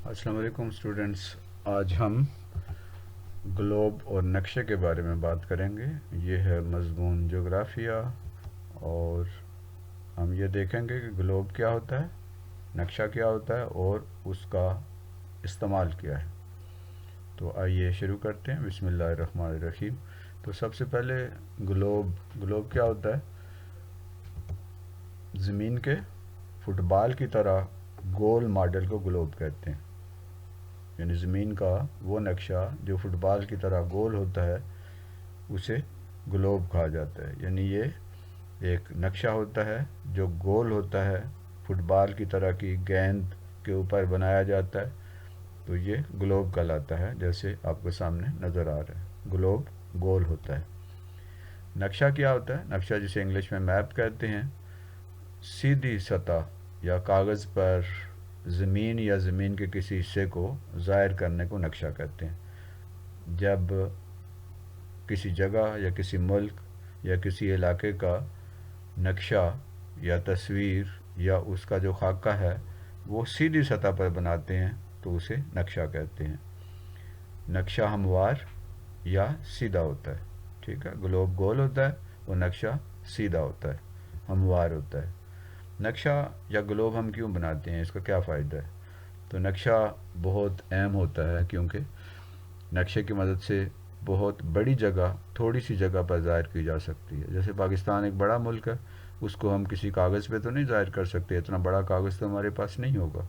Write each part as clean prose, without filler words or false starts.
السلام علیکم اسٹوڈنٹس، آج ہم گلوب اور نقشے کے بارے میں بات کریں گے۔ یہ ہے مضمون جغرافیہ، اور ہم یہ دیکھیں گے کہ گلوب کیا ہوتا ہے، نقشہ کیا ہوتا ہے اور اس کا استعمال کیا ہے۔ تو آئیے شروع کرتے ہیں، بسم اللہ الرحمن الرحیم۔ تو سب سے پہلے گلوب کیا ہوتا ہے؟ زمین کے فٹ بال کی طرح گول ماڈل کو گلوب کہتے ہیں، یعنی زمین کا وہ نقشہ جو فٹ بال کی طرح گول ہوتا ہے اسے گلوب کہا جاتا ہے۔ یعنی یہ ایک نقشہ ہوتا ہے جو گول ہوتا ہے، فٹ بال کی طرح کی گیند کے اوپر بنایا جاتا ہے، تو یہ گلوب کہلاتا ہے، جیسے آپ کے سامنے نظر آ رہا ہے۔ گلوب گول ہوتا ہے۔ نقشہ کیا ہوتا ہے؟ نقشہ جسے انگلش میں میپ کہتے ہیں، سیدھی سطح یا کاغذ پر زمین یا زمین کے کسی حصے کو ظاہر کرنے کو نقشہ کہتے ہیں۔ جب کسی جگہ یا کسی ملک یا کسی علاقے کا نقشہ یا تصویر یا اس کا جو خاکہ ہے وہ سیدھی سطح پر بناتے ہیں تو اسے نقشہ کہتے ہیں۔ نقشہ ہموار یا سیدھا ہوتا ہے، ٹھیک ہے۔ گلوب گول ہوتا ہے، وہ نقشہ سیدھا ہوتا ہے، ہموار ہوتا ہے۔ نقشہ یا گلوب ہم کیوں بناتے ہیں، اس کا کیا فائدہ ہے؟ تو نقشہ بہت اہم ہوتا ہے، کیونکہ نقشے کی مدد سے بہت بڑی جگہ تھوڑی سی جگہ پر ظاہر کی جا سکتی ہے۔ جیسے پاکستان ایک بڑا ملک ہے، اس کو ہم کسی کاغذ پہ تو نہیں ظاہر کر سکتے، اتنا بڑا کاغذ تو ہمارے پاس نہیں ہوگا۔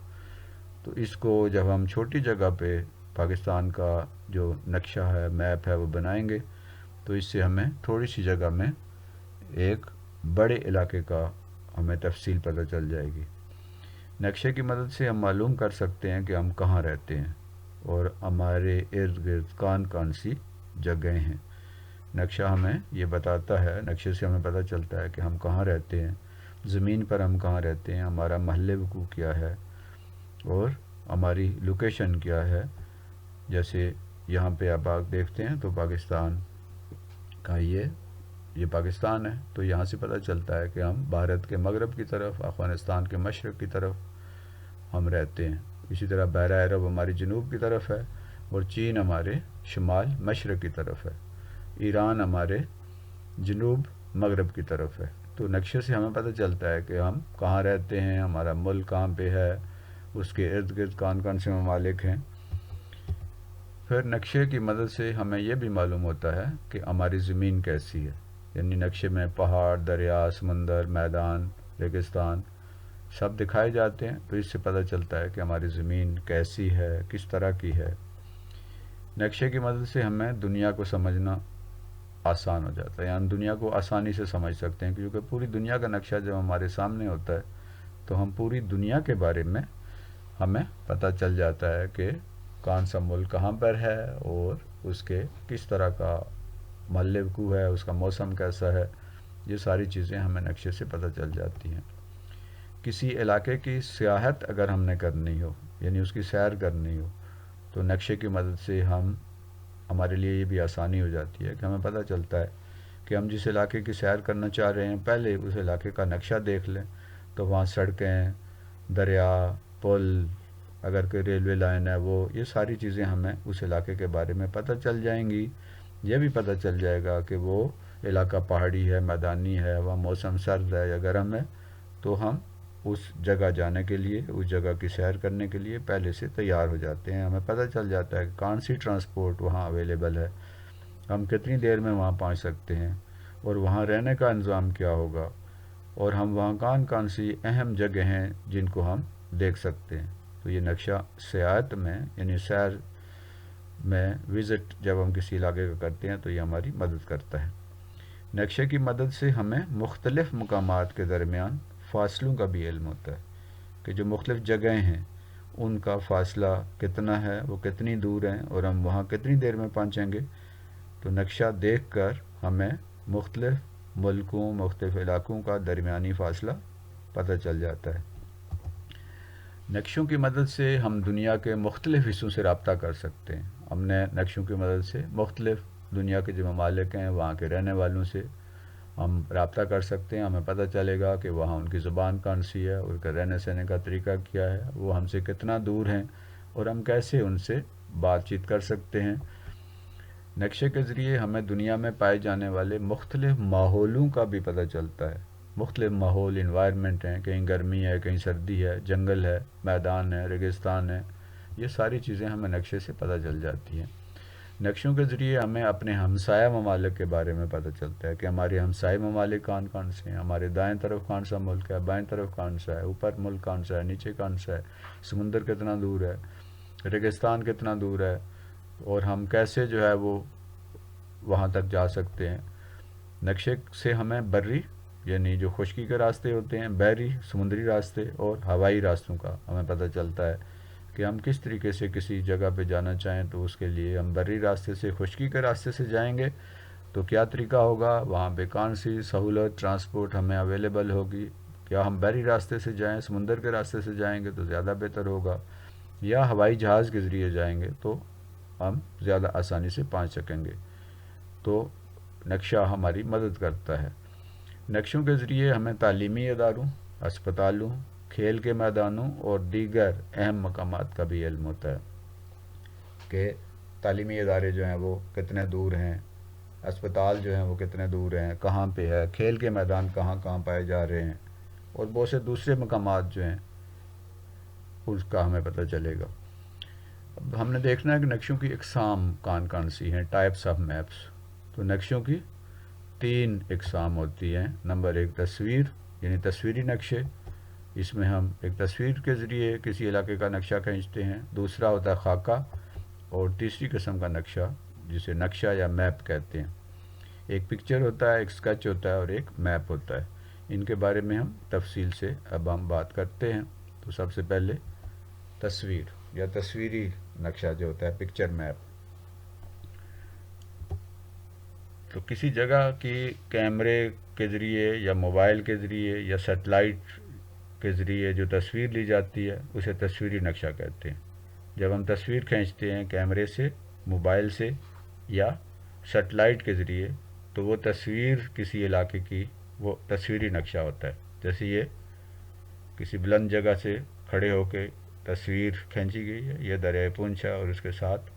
تو اس کو جب ہم چھوٹی جگہ پہ پاکستان کا جو نقشہ ہے، میپ ہے، وہ بنائیں گے تو اس سے ہمیں تھوڑی سی جگہ میں ایک بڑے علاقے کا ہمیں تفصیل پتہ چل جائے گی۔ نقشے کی مدد سے ہم معلوم کر سکتے ہیں کہ ہم کہاں رہتے ہیں اور ہمارے ارد گرد کون سی جگہیں ہیں۔ نقشہ ہمیں یہ بتاتا ہے، نقشے سے ہمیں پتہ چلتا ہے کہ ہم کہاں رہتے ہیں، زمین پر ہم کہاں رہتے ہیں، ہمارا محل وقوع کیا ہے اور ہماری لوکیشن کیا ہے۔ جیسے یہاں پہ آپ دیکھتے ہیں تو پاکستان کا یہ پاکستان ہے، تو یہاں سے پتہ چلتا ہے کہ ہم بھارت کے مغرب کی طرف، افغانستان کے مشرق کی طرف ہم رہتے ہیں۔ اسی طرح بحیرہ عرب ہماری جنوب کی طرف ہے اور چین ہمارے شمال مشرق کی طرف ہے، ایران ہمارے جنوب مغرب کی طرف ہے۔ تو نقشے سے ہمیں پتہ چلتا ہے کہ ہم کہاں رہتے ہیں، ہمارا ملک کہاں پہ ہے، اس کے ارد گرد کون سے ممالک ہیں۔ پھر نقشے کی مدد سے ہمیں یہ بھی معلوم ہوتا ہے کہ ہماری زمین کیسی ہے، یعنی نقشے میں پہاڑ، دریا، سمندر، میدان، ریگستان سب دکھائے جاتے ہیں، تو اس سے پتہ چلتا ہے کہ ہماری زمین کیسی ہے، کس طرح کی ہے۔ نقشے کی مدد سے ہمیں دنیا کو سمجھنا آسان ہو جاتا ہے، یعنی دنیا کو آسانی سے سمجھ سکتے ہیں، کیونکہ پوری دنیا کا نقشہ جب ہمارے سامنے ہوتا ہے تو ہم پوری دنیا کے بارے میں ہمیں پتہ چل جاتا ہے کہ کون سا ملک کہاں پر ہے اور اس کے کس طرح کا محل وقوع ہے، اس کا موسم کیسا ہے۔ یہ ساری چیزیں ہمیں نقشے سے پتہ چل جاتی ہیں۔ کسی علاقے کی سیاحت اگر ہم نے کرنی ہو، یعنی اس کی سیر کرنی ہو، تو نقشے کی مدد سے ہمارے لیے یہ بھی آسانی ہو جاتی ہے کہ ہمیں پتہ چلتا ہے کہ ہم جس علاقے کی سیر کرنا چاہ رہے ہیں پہلے اس علاقے کا نقشہ دیکھ لیں، تو وہاں سڑکیں، دریا، پل، اگر کوئی ریلوے لائن ہے، یہ ساری چیزیں ہمیں اس علاقے کے بارے میں پتہ چل جائیں گی۔ یہ بھی پتہ چل جائے گا کہ وہ علاقہ پہاڑی ہے، میدانی ہے، وہاں موسم سرد ہے یا گرم ہے، تو ہم اس جگہ جانے کے لیے، اس جگہ کی سیر کرنے کے لیے پہلے سے تیار ہو جاتے ہیں۔ ہمیں پتہ چل جاتا ہے کہ کون سی ٹرانسپورٹ وہاں اویلیبل ہے، ہم کتنی دیر میں وہاں پہنچ سکتے ہیں اور وہاں رہنے کا انتظام کیا ہوگا، اور ہم وہاں کون سی اہم جگہ ہیں جن کو ہم دیکھ سکتے ہیں۔ تو یہ نقشہ سیاحت میں، یعنی سیر میں وزٹ جب ہم کسی علاقے کا کرتے ہیں تو یہ ہماری مدد کرتا ہے۔ نقشے کی مدد سے ہمیں مختلف مقامات کے درمیان فاصلوں کا بھی علم ہوتا ہے، کہ جو مختلف جگہیں ہیں ان کا فاصلہ کتنا ہے، وہ کتنی دور ہیں اور ہم وہاں کتنی دیر میں پہنچیں گے۔ تو نقشہ دیکھ کر ہمیں مختلف ملکوں، مختلف علاقوں کا درمیانی فاصلہ پتہ چل جاتا ہے۔ نقشوں کی مدد سے ہم دنیا کے مختلف حصوں سے رابطہ کر سکتے ہیں۔ ہم نے نقشوں کی مدد سے مختلف دنیا کے جو ممالک ہیں وہاں کے رہنے والوں سے ہم رابطہ کر سکتے ہیں، ہمیں پتہ چلے گا کہ وہاں ان کی زبان کون سی ہے، ان کا رہنے سہنے کا طریقہ کیا ہے، وہ ہم سے کتنا دور ہیں اور ہم کیسے ان سے بات چیت کر سکتے ہیں۔ نقشے کے ذریعے ہمیں دنیا میں پائے جانے والے مختلف ماحولوں کا بھی پتہ چلتا ہے۔ مختلف ماحول، انوائرمنٹ ہیں، کہیں گرمی ہے، کہیں سردی ہے، جنگل ہے، میدان ہے، ریگستان ہے، یہ ساری چیزیں ہمیں نقشے سے پتہ چل جاتی ہیں۔ نقشوں کے ذریعے ہمیں اپنے ہمسایہ ممالک کے بارے میں پتہ چلتا ہے کہ ہمارے ہمسائے ممالک کون کون سے ہیں، ہمارے دائیں طرف کون سا ملک ہے، بائیں طرف کون سا ہے، اوپر ملک کون سا ہے، نیچے کون سا ہے، سمندر کتنا دور ہے، ریگستان کتنا دور ہے، اور ہم کیسے جو ہے وہ وہاں تک جا سکتے ہیں۔ نقشے سے ہمیں بری یعنی جو خشکی کے راستے ہوتے ہیں، بحری سمندری راستے اور ہوائی راستوں کا ہمیں پتہ چلتا ہے کہ ہم کس طریقے سے کسی جگہ پہ جانا چاہیں تو اس کے لیے ہم بری راستے سے خشکی کے راستے سے جائیں گے تو کیا طریقہ ہوگا، وہاں پہ کون سی سہولت ٹرانسپورٹ ہمیں اویلیبل ہوگی، کیا ہم بحری راستے سے جائیں، سمندر کے راستے سے جائیں گے تو زیادہ بہتر ہوگا، یا ہوائی جہاز کے ذریعے جائیں گے تو ہم زیادہ آسانی سے پہنچ سکیں گے۔ تو نقشہ ہماری مدد کرتا ہے۔ نقشوں کے ذریعے ہمیں تعلیمی اداروں، اسپتالوں، کھیل کے میدانوں اور دیگر اہم مقامات کا بھی علم ہوتا ہے کہ تعلیمی ادارے جو ہیں وہ کتنے دور ہیں، اسپتال جو ہیں وہ کتنے دور ہیں، کہاں پہ ہے، کھیل کے میدان کہاں کہاں پائے جا رہے ہیں، اور بہت سے دوسرے مقامات جو ہیں اس کا ہمیں پتہ چلے گا۔ اب ہم نے دیکھنا ہے کہ نقشوں کی اقسام کون کون سی ہیں، ٹائپس آف میپس۔ تو نقشوں کی 3 اقسام ہوتی ہیں۔ نمبر 1 تصویر، یعنی تصویری نقشے، اس میں ہم ایک تصویر کے ذریعے کسی علاقے کا نقشہ کھینچتے ہیں۔ دوسرا ہوتا ہے خاکہ، اور تیسری قسم کا نقشہ جسے نقشہ یا میپ کہتے ہیں۔ ایک پکچر ہوتا ہے، ایک اسکیچ ہوتا ہے اور ایک میپ ہوتا ہے۔ ان کے بارے میں ہم تفصیل سے اب ہم بات کرتے ہیں۔ تو سب سے پہلے تصویر یا تصویری نقشہ جو ہوتا ہے، پکچر میپ۔ تو کسی جگہ کی کیمرے کے ذریعے یا موبائل کے ذریعے یا سیٹلائٹ کے ذریعے جو تصویر لی جاتی ہے اسے تصویری نقشہ کہتے ہیں۔ جب ہم تصویر کھینچتے ہیں کیمرے سے، موبائل سے یا سیٹلائٹ کے ذریعے تو وہ تصویر کسی علاقے کی وہ تصویری نقشہ ہوتا ہے۔ جیسے یہ کسی بلند جگہ سے کھڑے ہو کے تصویر کھینچی گئی ہے، یہ دریائے پونچھ ہے اور اس کے ساتھ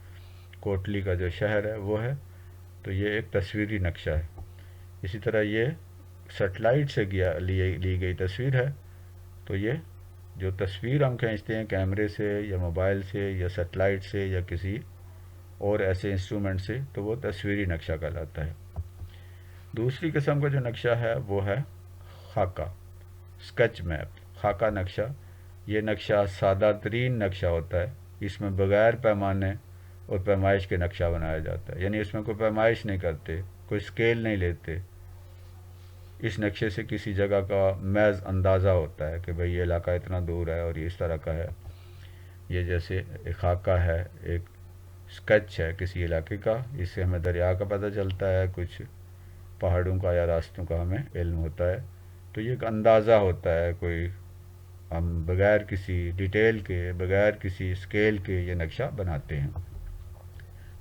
کوٹلی کا جو شہر ہے وہ ہے، تو یہ ایک تصویری نقشہ ہے۔ اسی طرح یہ سیٹلائٹ سے لی گئی تصویر ہے، تو یہ جو تصویر ہم کھینچتے ہیں کیمرے سے یا موبائل سے یا سیٹلائٹ سے یا کسی اور ایسے انسٹرومنٹ سے تو وہ تصویری نقشہ کہلاتا ہے۔ دوسری قسم کا جو نقشہ ہے وہ ہے خاکہ، اسکیچ میپ۔ خاکہ نقشہ، یہ نقشہ سادہ ترین نقشہ ہوتا ہے۔ اس میں بغیر پیمانے اور پیمائش کے نقشہ بنایا جاتا ہے، یعنی اس میں کوئی پیمائش نہیں کرتے، کوئی اسکیل نہیں لیتے۔ اس نقشے سے کسی جگہ کا محض اندازہ ہوتا ہے کہ بھئی یہ علاقہ اتنا دور ہے اور یہ اس طرح کا ہے۔ یہ جیسے ایک خاکہ ہے، ایک اسکیچ ہے کسی علاقے کا، اس سے ہمیں دریا کا پتہ چلتا ہے، کچھ پہاڑوں کا یا راستوں کا ہمیں علم ہوتا ہے۔ تو یہ ایک اندازہ ہوتا ہے، کوئی ہم بغیر کسی ڈیٹیل کے، بغیر کسی اسکیل کے یہ نقشہ بناتے ہیں۔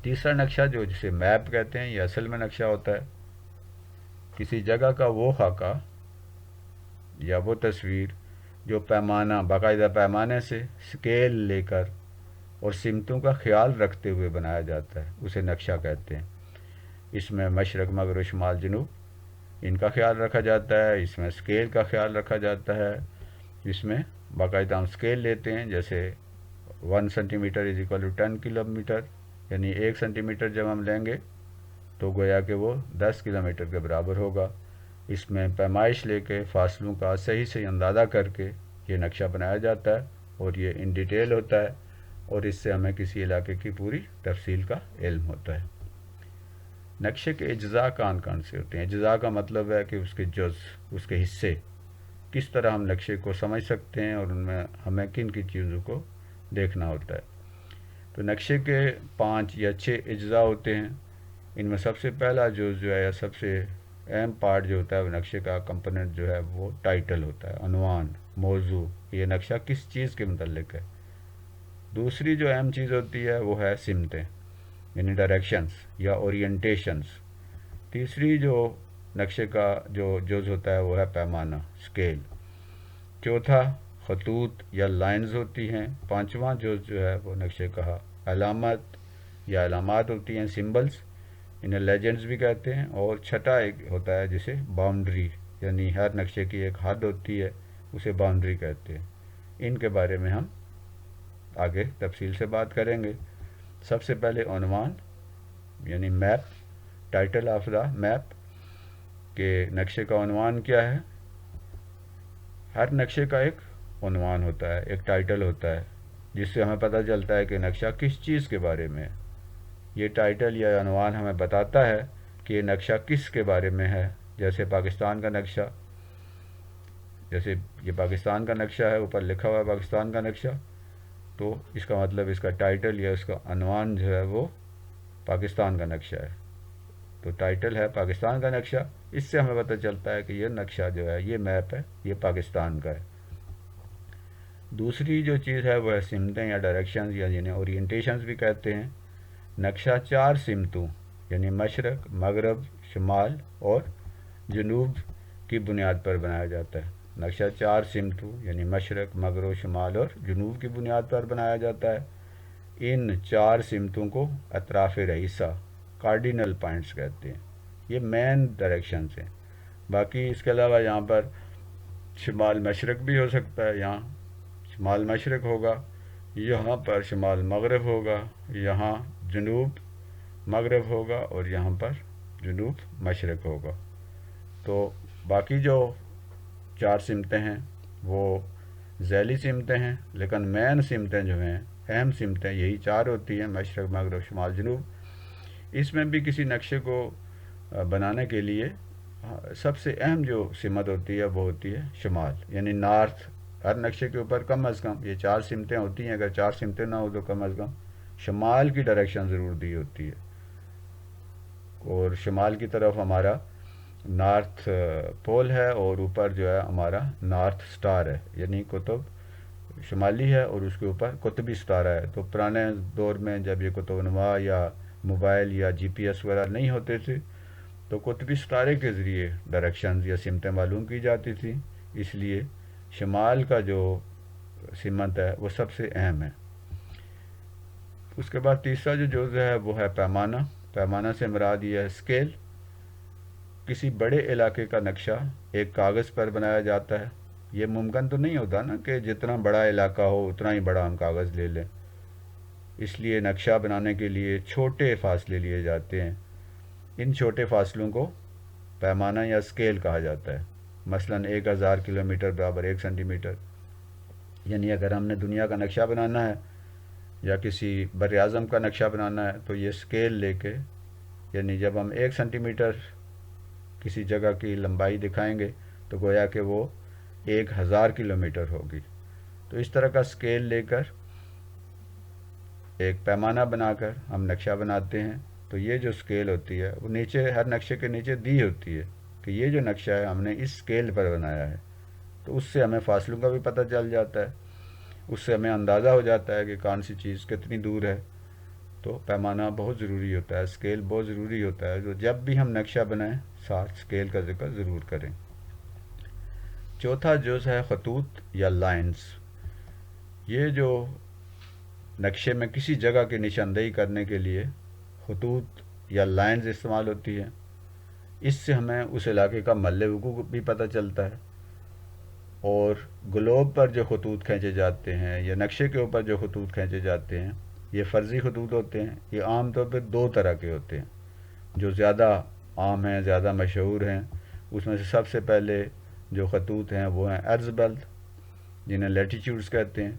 تیسرا نقشہ جو جسے میپ کہتے ہیں، یہ اصل میں نقشہ ہوتا ہے۔ کسی جگہ کا وہ خاکہ یا وہ تصویر جو پیمانہ، باقاعدہ پیمانے سے اسکیل لے کر اور سمتوں کا خیال رکھتے ہوئے بنایا جاتا ہے، اسے نقشہ کہتے ہیں۔ اس میں مشرق، مغرب، شمال، جنوب ان کا خیال رکھا جاتا ہے، اس میں اسکیل کا خیال رکھا جاتا ہے، اس میں باقاعدہ ہم اسکیل لیتے ہیں، جیسے 1 centimetre is equal to 10 kilometre, یعنی 1 سینٹی میٹر جب ہم لیں گے تو گویا کہ وہ 10 کلومیٹر کے برابر ہوگا۔ اس میں پیمائش لے کے فاصلوں کا صحیح اندازہ کر کے یہ نقشہ بنایا جاتا ہے، اور یہ ان ڈیٹیل ہوتا ہے، اور اس سے ہمیں کسی علاقے کی پوری تفصیل کا علم ہوتا ہے۔ نقشے کے اجزاء کون کون سے ہوتے ہیں؟ اجزاء کا مطلب ہے کہ اس کے جز، اس کے حصے، کس طرح ہم نقشے کو سمجھ سکتے ہیں اور ان میں ہمیں کن کی چیزوں کو دیکھنا ہوتا ہے۔ تو نقشے کے 5 یا 6 اجزاء ہوتے ہیں۔ ان میں سب سے پہلا جز جو ہے یا سب سے اہم پارٹ جو ہوتا ہے وہ نقشے کا کمپوننٹ جو ہے وہ ٹائٹل ہوتا ہے، عنوان، موضوع، یہ نقشہ کس چیز کے متعلق ہے۔ دوسری جو اہم چیز ہوتی ہے وہ ہے سمتیں، یعنی ڈائریکشنز یا اورینٹیشنز۔ تیسری جو نقشے کا جو جز ہوتا ہے وہ ہے پیمانہ، اسکیل۔ چوتھا خطوط یا لائنز ہوتی ہیں، پانچواں جو ہے وہ نقشے کا علامت یا علامات ہوتی ہیں، سمبلز، انہیں لیجنڈز بھی کہتے ہیں، اور چھٹا ایک ہوتا ہے جسے باؤنڈری، یعنی ہر نقشے کی ایک حد ہوتی ہے، اسے باؤنڈری کہتے ہیں۔ ان کے بارے میں ہم آگے تفصیل سے بات کریں گے۔ سب سے پہلے عنوان یعنی map, title of the map, کہ نقشے کا عنوان کیا ہے۔ ہر نقشے کا ایک عنوان ہوتا ہے، ایک ٹائٹل ہوتا ہے، جس سے ہمیں پتہ چلتا ہے کہ نقشہ کس چیز کے بارے میں ہے۔ یہ ٹائٹل یا عنوان ہمیں بتاتا ہے کہ یہ نقشہ کس کے بارے میں ہے۔ جیسے پاکستان کا نقشہ، جیسے یہ پاکستان کا نقشہ ہے، اوپر لکھا ہوا ہے پاکستان کا نقشہ، تو اس کا مطلب اس کا ٹائٹل یا اس کا عنوان جو ہے وہ پاکستان کا نقشہ ہے۔ تو ٹائٹل ہے پاکستان کا نقشہ، اس سے ہمیں پتہ چلتا ہے کہ یہ نقشہ جو ہے، یہ میپ ہے، یہ پاکستان کا ہے۔ دوسری جو چیز ہے وہ ہے سمتیں یا ڈائریکشنز، یا جنہیں اورینٹیشنز بھی کہتے ہیں۔ نقشہ 4 سمتوں یعنی مشرق، مغرب، شمال اور جنوب کی بنیاد پر بنایا جاتا ہے۔ نقشہ 4 سمتوں یعنی مشرق، مغرب، شمال اور جنوب کی بنیاد پر بنایا جاتا ہے۔ ان 4 سمتوں کو اطراف رئیسہ، کارڈینل پوائنٹس کہتے ہیں۔ یہ مین ڈائریکشنز ہیں۔ باقی اس کے علاوہ یہاں پر شمال مشرق بھی ہو سکتا ہے، یہاں شمال مشرق ہوگا، یہاں پر شمال مغرب ہوگا، یہاں جنوب مغرب ہوگا، اور یہاں پر جنوب مشرق ہوگا۔ تو باقی جو 4 سمتیں ہیں وہ ذیلی سمتیں ہیں، لیکن مین سمتیں جو ہیں، اہم سمتیں، یہی 4 ہوتی ہیں، مشرق، مغرب، شمال، جنوب۔ اس میں بھی کسی نقشے کو بنانے کے لیے سب سے اہم جو سمت ہوتی ہے وہ ہوتی ہے شمال، یعنی نارتھ۔ ہر نقشے کے اوپر کم از کم یہ 4 سمتیں ہوتی ہیں، اگر 4 سمتیں نہ ہو تو کم از کم شمال کی ڈائریکشن ضرور دی ہوتی ہے، اور شمال کی طرف ہمارا نارتھ پول ہے، اور اوپر جو ہے ہمارا نارتھ سٹار ہے، یعنی قطب شمالی ہے اور اس کے اوپر قطبی ستارہ ہے۔ تو پرانے دور میں جب یہ قطب نما یا موبائل یا جی پی ایس وغیرہ نہیں ہوتے تھے تو قطبی ستارے کے ذریعے ڈائریکشنز یا سمتیں معلوم کی جاتی تھیں، اس لیے شمال کا جو سمت ہے وہ سب سے اہم ہے۔ اس کے بعد تیسرا جو جزء ہے وہ ہے پیمانہ۔ پیمانہ سے مراد یہ ہے اسکیل۔ کسی بڑے علاقے کا نقشہ ایک کاغذ پر بنایا جاتا ہے۔ یہ ممکن تو نہیں ہوتا نا کہ جتنا بڑا علاقہ ہو اتنا ہی بڑا ہم کاغذ لے لیں، اس لیے نقشہ بنانے کے لیے چھوٹے فاصلے لیے جاتے ہیں۔ ان چھوٹے فاصلوں کو پیمانہ یا اسکیل کہا جاتا ہے۔ مثلا 1000 کلومیٹر برابر 1 سینٹی میٹر، یعنی اگر ہم نے دنیا کا نقشہ بنانا ہے یا کسی بر اعظم کا نقشہ بنانا ہے تو یہ اسکیل لے کے، یعنی جب ہم 1 سینٹی میٹر کسی جگہ کی لمبائی دکھائیں گے تو گویا کہ وہ 1000 کلومیٹر ہوگی۔ تو اس طرح کا اسکیل لے کر ایک پیمانہ بنا کر ہم نقشہ بناتے ہیں۔ تو یہ جو اسکیل ہوتی ہے وہ نیچے، ہر نقشے کے نیچے دی ہوتی ہے کہ یہ جو نقشہ ہے ہم نے اس اسکیل پر بنایا ہے، تو اس سے ہمیں فاصلوں کا بھی پتہ چل جاتا ہے، اس سے ہمیں اندازہ ہو جاتا ہے کہ کون سی چیز کتنی دور ہے۔ تو پیمانہ بہت ضروری ہوتا ہے، اسکیل بہت ضروری ہوتا ہے، تو جب بھی ہم نقشہ بنائیں ساتھ اسکیل کا ذکر ضرور کریں۔ چوتھا جزء ہے خطوط یا لائنز۔ یہ جو نقشے میں کسی جگہ کی نشاندہی کرنے کے لیے خطوط یا لائنز استعمال ہوتی ہیں، اس سے ہمیں اس علاقے کا محل وقوع بھی پتہ چلتا ہے۔ اور گلوب پر جو خطوط کھینچے جاتے ہیں یا نقشے کے اوپر جو خطوط کھینچے جاتے ہیں یہ فرضی خطوط ہوتے ہیں۔ یہ عام طور پہ 2 طرح کے ہوتے ہیں جو زیادہ عام ہیں، زیادہ مشہور ہیں۔ اس میں سے سب سے پہلے جو خطوط ہیں وہ ہیں عرض بلد، جنہیں لیٹیچیوڈز کہتے ہیں۔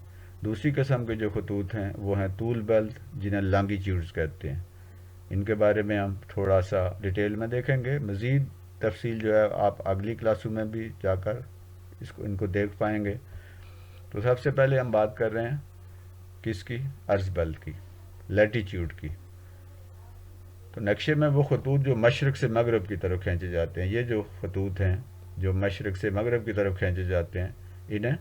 دوسری قسم کے جو خطوط ہیں وہ ہیں طول بلد، جنہیں لانگیچیوڈز کہتے ہیں۔ ان کے بارے میں ہم تھوڑا سا ڈیٹیل میں دیکھیں گے، مزید تفصیل جو ہے آپ اگلی کلاسوں میں بھی جا کر ان کو دیکھ پائیں گے۔ تو سب سے پہلے ہم بات کر رہے ہیں کس کی؟ عرض بلد کی، لیٹیچیوڈ کی۔ تو نقشے میں وہ خطوط جو مشرق سے مغرب کی طرف کھینچے جاتے ہیں، یہ جو خطوط ہیں جو مشرق سے مغرب کی طرف کھینچے جاتے ہیں انہیں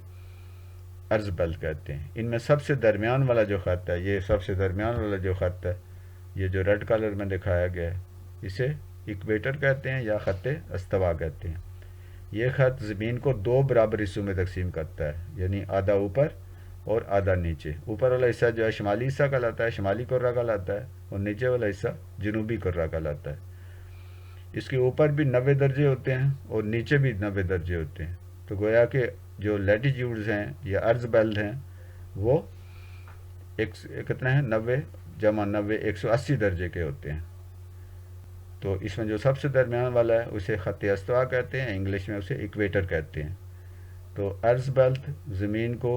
عرض بلد کہتے ہیں۔ ان میں سب سے درمیان والا جو خط ہے، یہ سب سے درمیان والا جو خط ہے، یہ جو ریڈ کلر میں دکھایا گیا ہے، اسے ایکویٹر کہتے ہیں یا خط استوا کہتے ہیں۔ یہ خط زمین کو دو برابر حصوں میں تقسیم کرتا ہے، یعنی آدھا اوپر اور آدھا نیچے۔ اوپر والا حصہ جو ہے شمالی حصہ کہلاتا ہے، شمالی کرہ کہلاتا ہے، اور نیچے والا حصہ جنوبی کرہ کہلاتا ہے۔ اس کے اوپر بھی 90 درجے ہوتے ہیں اور نیچے بھی 90 درجے ہوتے ہیں، تو گویا کہ جو لیٹیٹیوڈز ہیں یا ارض بلد ہیں وہ کتنے ہیں، 90 جمع 90 180 درجے کے ہوتے ہیں۔ تو اس میں جو سب سے درمیان والا ہے اسے خط استوا کہتے ہیں، انگلش میں اسے ایکویٹر کہتے ہیں۔ تو ارض بلد زمین کو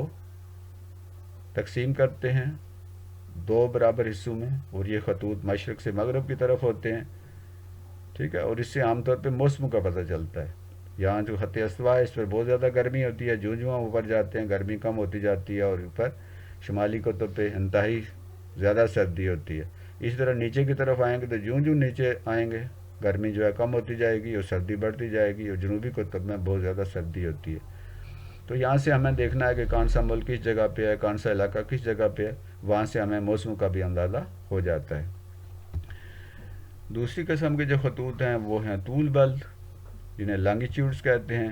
تقسیم کرتے ہیں دو برابر حصوں میں، اور یہ خطوط مشرق سے مغرب کی طرف ہوتے ہیں، ٹھیک ہے۔ اور اس سے عام طور پہ موسموں کا پتہ چلتا ہے۔ یہاں جو خط استوا ہے اس پر بہت زیادہ گرمی ہوتی ہے، جو ہم اوپر جاتے ہیں گرمی کم ہوتی جاتی ہے، اور اوپر شمالی قطب پہ انتہائی زیادہ سردی ہوتی ہے۔ اسی طرح نیچے کی طرف آئیں گے تو جوں نیچے آئیں گے گرمی جو ہے کم ہوتی جائے گی اور سردی بڑھتی جائے گی، اور جنوبی قطب میں بہت زیادہ سردی ہوتی ہے۔ تو یہاں سے ہمیں دیکھنا ہے کہ کون سا ملک کس جگہ پہ ہے، کون سا علاقہ کس جگہ پہ ہے، وہاں سے ہمیں موسم کا بھی اندازہ ہو جاتا ہے۔ دوسری قسم کے جو خطوط ہیں وہ ہیں طول بلد، جنہیں لانگیٹیوڈز کہتے ہیں۔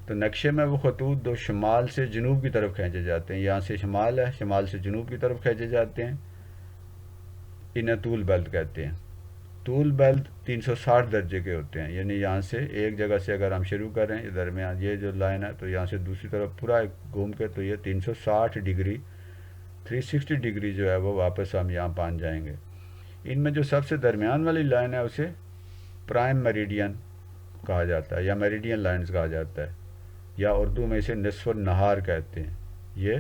تو نقشے میں وہ خطوط جو شمال سے جنوب کی طرف کھینچے جاتے ہیں، یہاں سے شمال ہے، شمال سے جنوب کی طرف کھینچے جاتے ہیں، انہیں طول بلد کہتے ہیں۔ طول بلد 360 درجے کے ہوتے ہیں، یعنی یہاں سے ایک جگہ سے اگر ہم شروع کریں درمیان یہ جو لائن ہے تو یہاں سے دوسری طرف پورا گھوم کے تو یہ 360 ڈگری 360 ڈگری جو ہے وہ واپس ہم یہاں پہنچ جائیں گے۔ ان میں جو سب سے درمیان والی لائن ہے اسے پرائم میریڈین کہا جاتا ہے، یا میریڈین لائنز کہا جاتا ہے، یا اردو میں اسے نصف النہار کہتے ہیں۔ یہ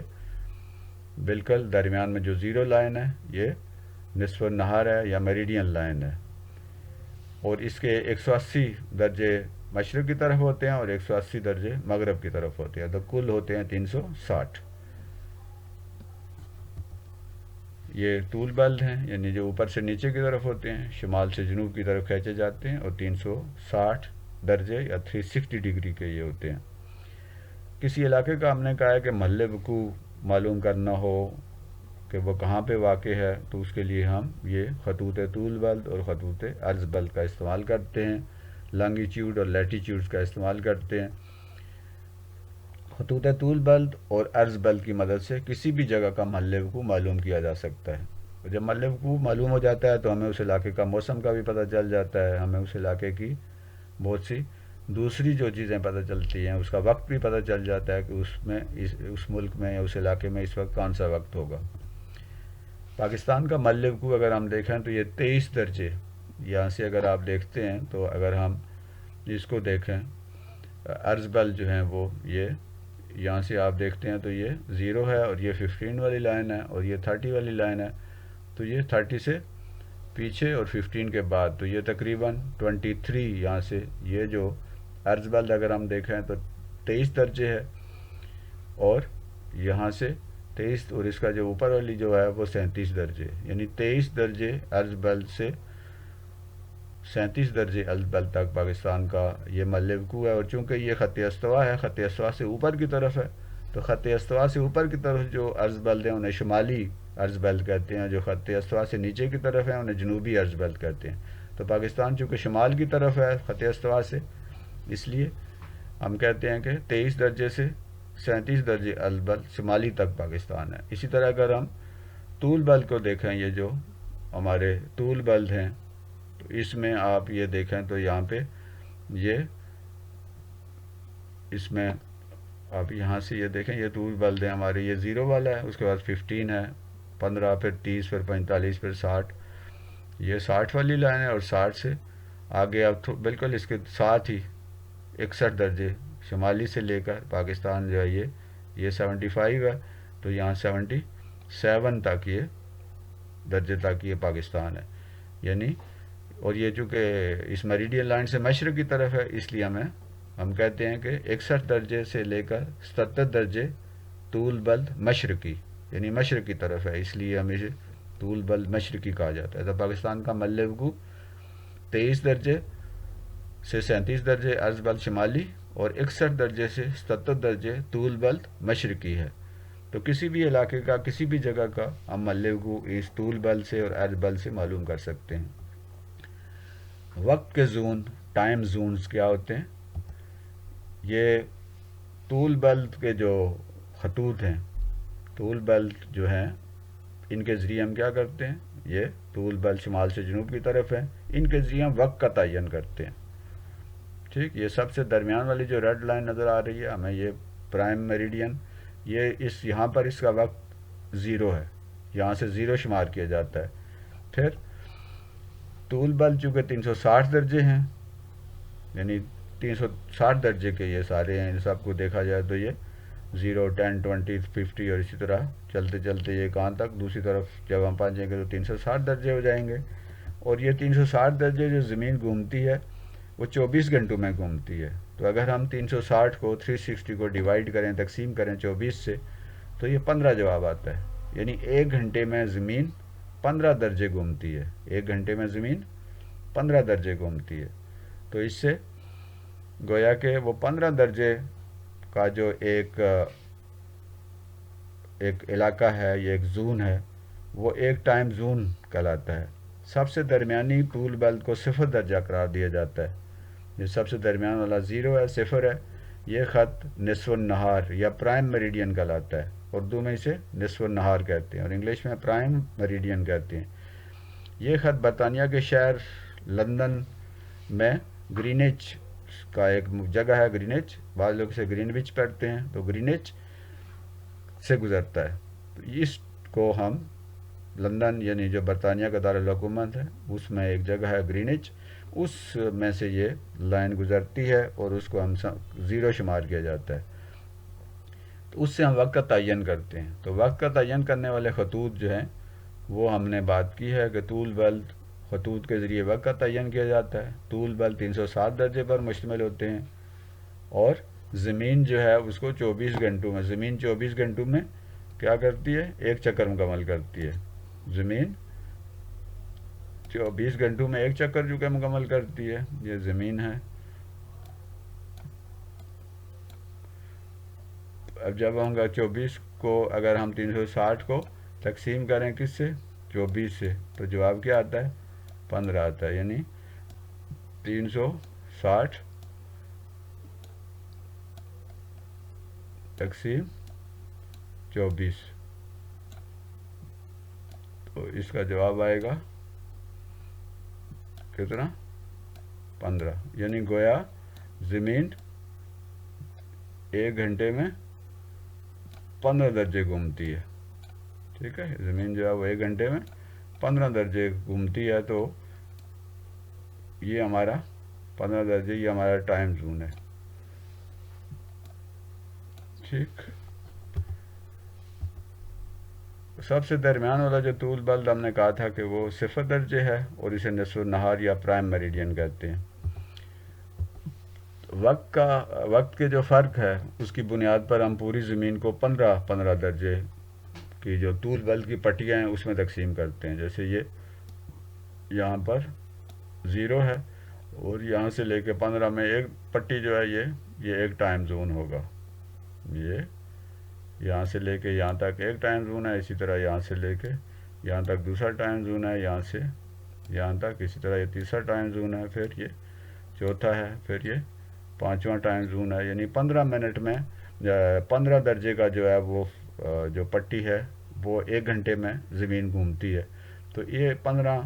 بالکل درمیان میں جو زیرو لائن ہے یہ نصف النہار ہے یا میریڈین لائن ہے، اور اس کے 180 درجے مشرق کی طرف ہوتے ہیں اور 180 درجے مغرب کی طرف ہوتے ہیں، تو کل ہوتے ہیں 360۔ یہ طول بلد ہیں، یعنی جو اوپر سے نیچے کی طرف ہوتے ہیں، شمال سے جنوب کی طرف کھینچے جاتے ہیں، اور 360 درجے یا 360 ڈگری کے یہ ہوتے ہیں۔ کسی علاقے کا ہم نے کہا ہے کہ محل وقوع معلوم کرنا ہو کہ وہ کہاں پہ واقع ہے، تو اس کے لیے ہم یہ خطوط طول بلد اور خطوط عرض بلد کا استعمال کرتے ہیں، لانگیٹیوڈ اور لیٹیٹیوڈز کا استعمال کرتے ہیں۔ خطوط طول بلد اور عرض بلد کی مدد سے کسی بھی جگہ کا محل وقوع معلوم کیا جا سکتا ہے، اور جب محل وقوع معلوم ہو جاتا ہے تو ہمیں اس علاقے کا موسم کا بھی پتہ چل جاتا ہے، ہمیں اس علاقے کی بہت سی دوسری جو چیزیں پتہ چلتی ہیں، اس کا وقت بھی پتہ چل جاتا ہے کہ اس ملک میں یا اس علاقے میں اس وقت کون سا وقت ہوگا۔ پاکستان کا محل وقوع اگر ہم دیکھیں تو یہ 23 درجے، یہاں سے اگر آپ دیکھتے ہیں تو اگر ہم اس کو دیکھیں عرض بلد جو ہیں وہ یہ یہاں سے آپ دیکھتے ہیں تو یہ 0 ہے، اور یہ 15 والی لائن ہے، اور یہ 30 والی لائن ہے، تو یہ 30 سے پیچھے اور 15 کے بعد، تو یہ تقریباً 23 یہاں سے یہ جو عرض بلد اگر ہم دیکھیں تو 23 درجے ہے، اور یہاں سے 23، اور اس کا جو اوپر والی جو ہے وہ 37 درجے، یعنی 23 درجے عرض بلد سے 37 درجے عرض بلد تک پاکستان کا یہ محل وقوع ہے۔ اور چونکہ یہ خط استوا ہے، خط استوا سے اوپر کی طرف ہے، تو خط استوا سے اوپر کی طرف جو عرض بلد ہیں انہیں شمالی عرض بلد کہتے ہیں، جو خط استوا سے نیچے کی طرف ہیں انہیں جنوبی عرض بلد کہتے ہیں۔ تو پاکستان چونکہ شمال کی طرف ہے خط استوا سے، اس لیے ہم کہتے ہیں کہ 23 درجے سے 37 درجے عرض بلد شمالی تک پاکستان ہے۔ اسی طرح اگر ہم طول بلد کو دیکھیں، یہ جو ہمارے طول بلد ہیں، تو اس میں آپ یہ دیکھیں تو یہاں پہ یہ اس میں آپ یہاں سے یہ دیکھیں یہ طول بلد ہیں ہمارے، یہ 0 والا ہے، اس کے بعد 15 ہے، 15 پھر 30 پھر 45 پھر 60، یہ 60 والی لائن ہے، اور 60 سے آگے اب بالکل اس کے ساتھ ہی 61 درجے شمالی سے لے کر پاکستان جو ہے یہ 75 ہے، تو یہاں 77 تک یہ درجے تک یہ پاکستان ہے، یعنی اور یہ چونکہ اس میریڈین لائن سے مشرق کی طرف ہے، اس لیے ہم کہتے ہیں کہ 61 درجے سے لے کر 77 درجے طول بلد مشرقی، یعنی مشرق کی طرف ہے، اس لیے ہم اسے طول بلد مشرقی کہا جاتا ہے۔ تو پاکستان کا محل وقوع 23 درجے سے 37 درجے عرض بلد شمالی اور 61 درجے سے 77 درجے طول بلد مشرقی ہے۔ تو کسی بھی علاقے کا کسی بھی جگہ کا ہم محل وقوع اس طول بلد سے اور عرض بلد سے معلوم کر سکتے ہیں۔ وقت کے زون ٹائم زونز کیا ہوتے ہیں؟ یہ طول بیلٹ کے جو خطوط ہیں، طول بیلٹ جو ہیں، ان کے ذریعے ہم کیا کرتے ہیں، یہ طول بیلٹ شمال سے جنوب کی طرف ہیں، ان کے ذریعے ہم وقت کا تعین کرتے ہیں. ٹھیک، یہ سب سے درمیان والی جو ریڈ لائن نظر آ رہی ہے ہمیں، یہ پرائم میریڈین، یہ یہاں پر اس کا وقت زیرو ہے، یہاں سے زیرو شمار کیا جاتا ہے. پھر طول بیلٹ چونکہ 360 درجے ہیں، یعنی 360 درجے کے یہ سارے ہیں، ان سب کو دیکھا جائے تو یہ 0 10 20 50 اور اسی طرح چلتے چلتے یہ کہاں تک دوسری طرف جب ہم پہنچیں گے تو 360 درجے ہو جائیں گے. اور یہ 360 درجے جو زمین گھومتی ہے وہ 24 گھنٹوں میں گھومتی ہے. تو اگر ہم 360 کو 360 کو ڈیوائڈ کریں، تقسیم کریں 24 سے، تو یہ 15 جواب آتا ہے. یعنی 1 گھنٹے میں زمین 15 درجے گھومتی ہے، 1 گھنٹے میں زمین 15 درجے گھومتی ہے. تو اس سے گویا کہ وہ 15 درجے کا جو ایک علاقہ ہے، یہ ایک زون ہے، وہ ایک ٹائم زون کہلاتا ہے. سب سے درمیانی طول بیلٹ کو 0 درجہ قرار دیا جاتا ہے. یہ سب سے درمیان والا 0 ہے، 0 ہے. یہ خط نصف النہار یا پرائم میریڈین کہلاتا ہے. اردو میں اسے نصف النہار کہتے ہیں اور انگلش میں پرائم میریڈین کہتے ہیں. یہ خط برطانیہ کے شہر لندن میں گرینچ کا ایک جگہ ہے، گرینچ، بعض لوگ اسے گرینوچ پڑھتے ہیں، تو گرینچ سے گزرتا ہے. تو اس کو ہم لندن، یعنی جو برطانیہ کا دارالحکومت ہے، اس میں ایک جگہ ہے گرینچ، اس میں سے یہ لائن گزرتی ہے اور اس کو ہم 0 شمار کیا جاتا ہے. تو اس سے ہم وقت کا تعین کرتے ہیں. تو وقت کا تعین کرنے والے خطوط جو ہیں وہ ہم نے بات کی ہے کہ طول بیلٹ خطوط کے ذریعے وقت کا تعین کیا جاتا ہے. طول بیلٹ 360 درجے پر مشتمل ہوتے ہیں اور زمین جو ہے اس کو 24 گھنٹوں میں، زمین 24 گھنٹوں میں کیا کرتی ہے، ایک چکر مکمل کرتی ہے. زمین 24 گھنٹوں میں ایک چکر جو کہ مکمل کرتی ہے، یہ زمین ہے. اب جب ہوں گا 24 کو اگر ہم 360 کو تقسیم کریں کس سے، 24 سے، تو جواب کیا آتا ہے، 15 آتا ہے. یعنی 360 تقسیم 24، تو اس کا جواب آئے گا کتنا، 15. یعنی گویا زمین 1 گھنٹے میں 15 درجے گھومتی ہے. ٹھیک ہے، زمین جو ہے وہ 1 گھنٹے میں 15 درجے گھومتی ہے. تو یہ ہمارا 15 درجے، یہ ہمارا ٹائم زون ہے. ٹھیک، سب سے درمیان والا جو طول بیلٹ ہم نے کہا تھا کہ وہ 0 درجے ہے اور اسے نصف النہار یا پرائم میریڈین کہتے ہیں. وقت کے جو فرق ہے اس کی بنیاد پر ہم پوری زمین کو 15 درجے کی جو طول بیلٹ کی پٹیاں ہیں اس میں تقسیم کرتے ہیں. جیسے یہ یہاں پر 0 ہے اور یہاں سے لے کے 15 میں ایک پٹی جو ہے یہ ایک ٹائم زون ہوگا. یہ یہاں سے لے کے یہاں تک ایک ٹائم زون ہے، اسی طرح یہاں سے لے کے یہاں تک دوسرا ٹائم زون ہے، یہاں سے یہاں تک اسی طرح یہ تیسرا ٹائم زون ہے، پھر یہ چوتھا ہے، پھر یہ 5واں ٹائم زون ہے. یعنی 15 منٹ میں 15 درجے کا جو ہے وہ جو پٹی ہے وہ 1 گھنٹے میں زمین گھومتی ہے. تو یہ 15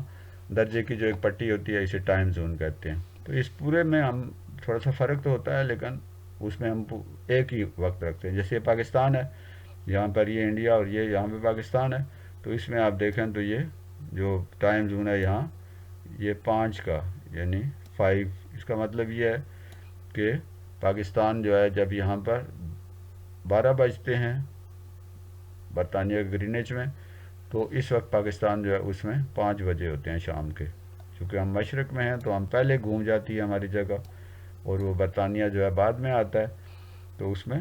درجے کی جو ایک پٹی ہوتی ہے اسے ٹائم زون کہتے ہیں. تو اس پورے میں ہم تھوڑا سا فرق تو ہوتا ہے لیکن اس میں ہم ایک ہی وقت رکھتے ہیں. جیسے یہ پاکستان ہے، یہاں پر یہ انڈیا اور یہ یہاں پہ پاکستان ہے، تو اس میں آپ دیکھیں تو یہ جو ٹائم زون ہے یہاں یہ 5 کا، یعنی 5. اس کا مطلب یہ ہے کہ پاکستان جو ہے جب یہاں پر 12 بجتے ہیں برطانیہ گرینچ میں، تو اس وقت پاکستان جو ہے اس میں 5 بجے ہوتے ہیں شام کے. چونکہ ہم مشرق میں ہیں تو ہم پہلے گھوم جاتی ہے ہماری جگہ اور وہ برطانیہ جو ہے بعد میں آتا ہے. تو اس میں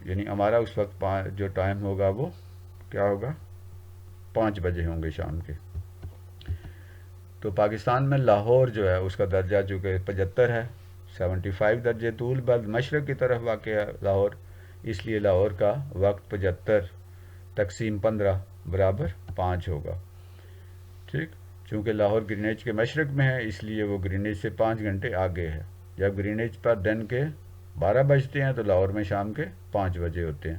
یعنی ہمارا اس وقت جو ٹائم ہوگا وہ کیا ہوگا، 5 بجے ہوں گے شام کے. تو پاکستان میں لاہور جو ہے اس کا درجہ جو کہ 75 ہے، 75 درجے طول بیلٹ مشرق کی طرف واقع ہے لاہور، اس لیے لاہور کا وقت 75 تقسیم 15 برابر 5 ہوگا. ٹھیک، چونکہ لاہور گرینچ کے مشرق میں ہے اس لیے وہ گرینچ سے 5 گھنٹے آگے ہے. جب گرینچ پر دن کے 12 بجتے ہیں تو لاہور میں شام کے 5 بجے ہوتے ہیں.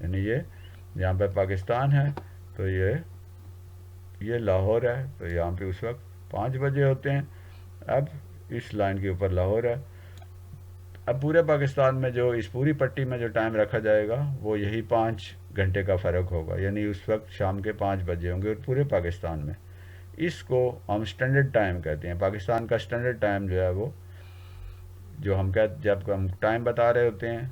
یعنی یہ یہاں پہ پاکستان ہے تو یہ لاہور ہے تو یہاں پہ اس وقت 5 بجے ہوتے ہیں. اب اس لائن کے اوپر لاہور ہے. اب پورے پاکستان میں جو اس پوری پٹی میں جو ٹائم رکھا جائے گا وہ یہی 5 گھنٹے کا فرق ہوگا. یعنی اس وقت شام کے 5 بجے ہوں گے اور پورے پاکستان میں. اس کو ہم سٹینڈرڈ ٹائم کہتے ہیں. پاکستان کا سٹینڈرڈ ٹائم جو ہے وہ جو ہم جب ہم ٹائم بتا رہے ہوتے ہیں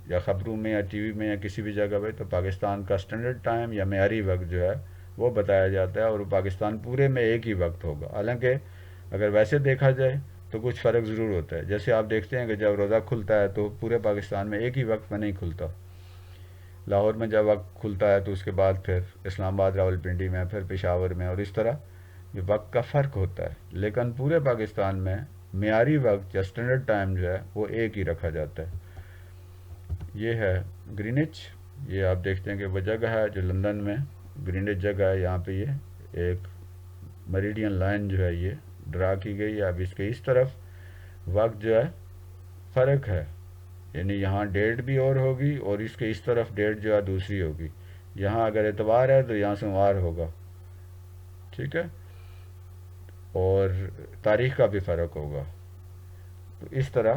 یا خبروں میں یا ٹی وی میں یا کسی بھی جگہ پہ تو پاکستان کا سٹینڈرڈ ٹائم یا معیاری وقت جو ہے وہ بتایا جاتا ہے اور پاکستان پورے میں ایک ہی وقت ہوگا. حالانکہ اگر ویسے دیکھا جائے تو کچھ فرق ضرور ہوتا ہے. جیسے آپ دیکھتے ہیں کہ جب روزہ کھلتا ہے تو پورے پاکستان میں ایک ہی وقت میں نہیں کھلتا. لاہور میں جب وقت کھلتا ہے تو اس کے بعد پھر اسلام آباد راولپنڈی میں پھر پشاور میں اور اس طرح یہ وقت کا فرق ہوتا ہے. لیکن پورے پاکستان میں معیاری وقت یا اسٹینڈرڈ ٹائم جو ہے وہ ایک ہی رکھا جاتا ہے. یہ ہے گرینچ. یہ آپ دیکھتے ہیں کہ وہ جگہ ہے جو لندن میں گرینچ جگہ ہے. یہاں پہ یہ ایک میریڈین لائن جو ہے یہ ڈرا کی گئی ہے. اب اس کے اس طرف وقت جو ہے فرق ہے. یعنی یہاں ڈیٹ بھی اور ہوگی اور اس کے اس طرف ڈیٹ جو ہے دوسری ہوگی. یہاں اگر اتوار ہے تو یہاں سوموار ہوگا. ٹھیک ہے. اور تاریخ کا بھی فرق ہوگا. تو اس طرح